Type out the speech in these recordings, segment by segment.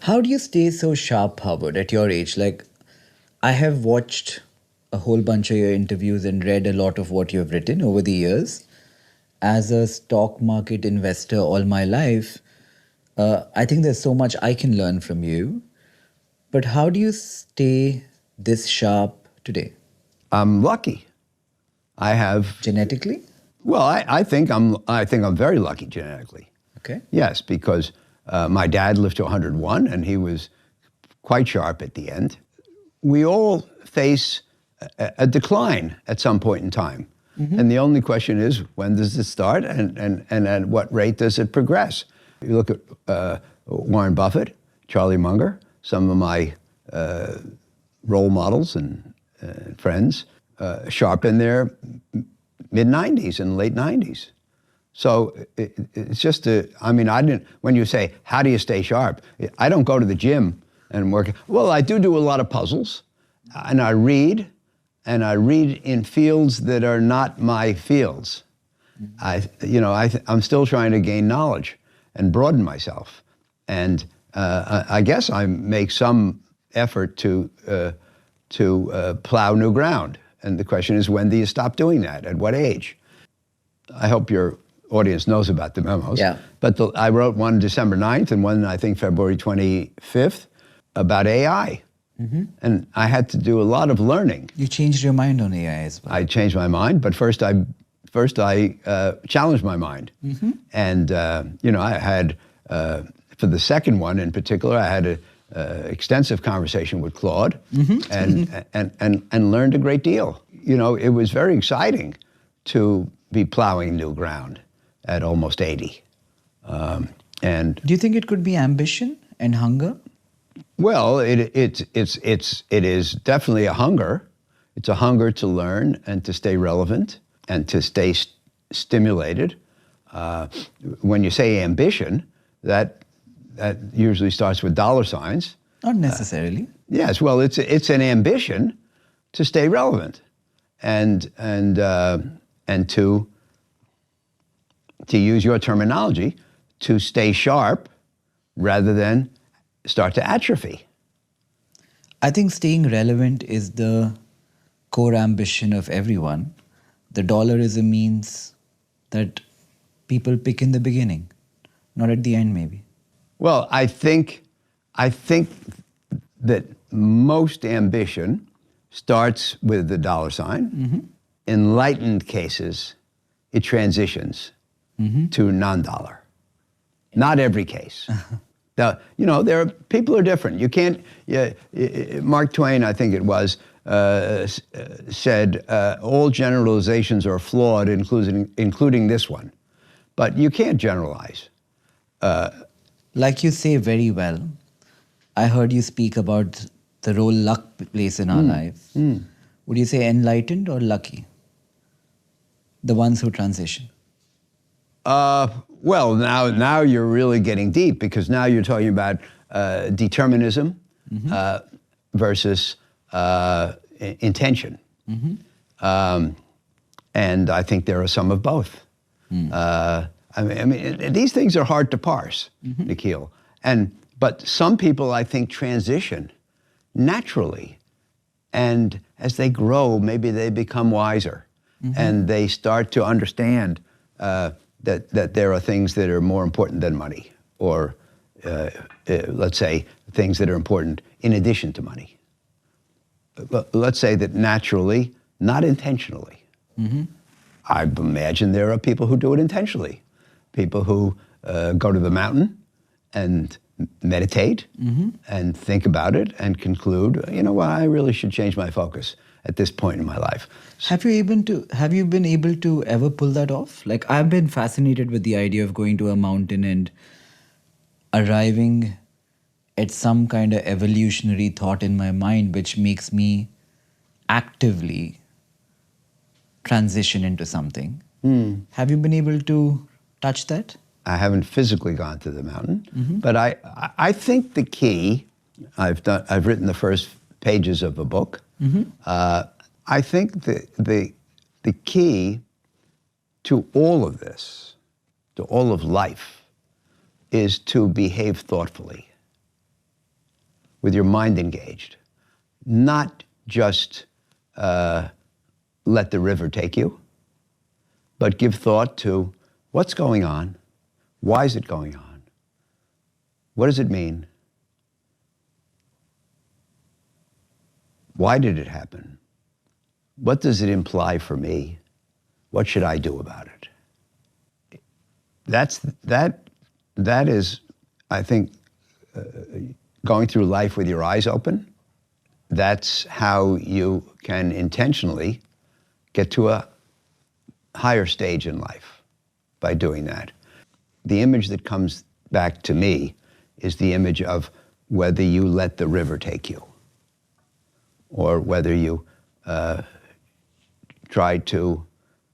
How do you stay so sharp, Howard, at your age? Like, I have watched a whole bunch of your interviews and read a lot of what you've written over the years. As a stock market investor all my life, I think there's so much I can learn from you. But how do you stay this sharp today? I'm lucky. I have Genetically? Well, I think I'm very lucky genetically. Okay. Yes, because my dad lived to 101, and he was quite sharp at the end. We all face a decline at some point in time. Mm-hmm. And the only question is, when does it start, and at what rate does it progress? You look at Warren Buffett, Charlie Munger, some of my role models and friends, sharp in their mid-90s and late 90s. So it's just when you say, how do you stay sharp? I don't go to the gym and work. Well, I do a lot of puzzles, and I read in fields that are not my fields. I'm still trying to gain knowledge and broaden myself. And I guess I make some effort to plow new ground. And the question is, when do you stop doing that? At what age? I hope your audience knows about the memos. Yeah. But I wrote one December 9th and one, I think, February 25th about AI. Mm-hmm. And I had to do a lot of learning. You changed your mind on AI as well. I changed my mind, but first I challenged my mind. Mm-hmm. And, I had, for the second one in particular, I had an extensive conversation with Claude, mm-hmm. and learned a great deal. It was very exciting to be plowing new ground at almost 80. And do you think it could be ambition and hunger? Well, it is definitely a hunger. It's a hunger to learn and to stay relevant and to stay stimulated. When you say ambition, that usually starts with dollar signs. Not necessarily. Yes, well, it's an ambition to stay relevant and to use your terminology, to stay sharp rather than start to atrophy. I think staying relevant is the core ambition of everyone. The dollar is a means that people pick in the beginning, not at the end, maybe. Well, I think that most ambition starts with the dollar sign. Mm-hmm. Enlightened cases, it transitions mm-hmm. to non-dollar. Not every case. Now, people are different. You can't. Mark Twain, I think it was, said all generalizations are flawed, including this one. But you can't generalize. Like you say very well, I heard you speak about the role luck plays in our life. Mm. Would you say enlightened or lucky? The ones who transition. Well, now you're really getting deep, because now you're talking about determinism mm-hmm. Versus intention. Mm-hmm. And I think there are some of both. Mm. These things are hard to parse, mm-hmm. Nikhil. But some people, I think, transition naturally. And as they grow, maybe they become wiser. Mm-hmm. And they start to understand that there are things that are more important than money, or let's say things that are important in addition to money. But let's say that naturally, not intentionally. Mm-hmm. I imagine there are people who do it intentionally. People who go to the mountain and meditate mm-hmm. and think about it and conclude, I really should change my focus at this point in my life. Have you been able to ever pull that off? Like, I've been fascinated with the idea of going to a mountain and arriving at some kind of evolutionary thought in my mind, which makes me actively transition into something. Mm. Have you been able to touch that? I haven't physically gone to the mountain, mm-hmm. but I think the key, I've written the first pages of a book. Mm-hmm. I think the key to all of this, to all of life, is to behave thoughtfully. with your mind engaged. Not just let the river take you, but give thought to what's going on, why is it going on, what does it mean, why did it happen, what does it imply for me, what should I do about it? That is, I think, going through life with your eyes open. That's how you can intentionally get to a higher stage in life by doing that. The image that comes back to me is the image of whether you let the river take you or whether you try to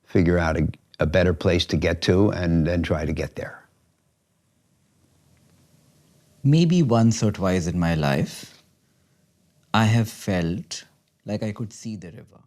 figure out a better place to get to and then try to get there. Maybe once or twice in my life, I have felt like I could see the river.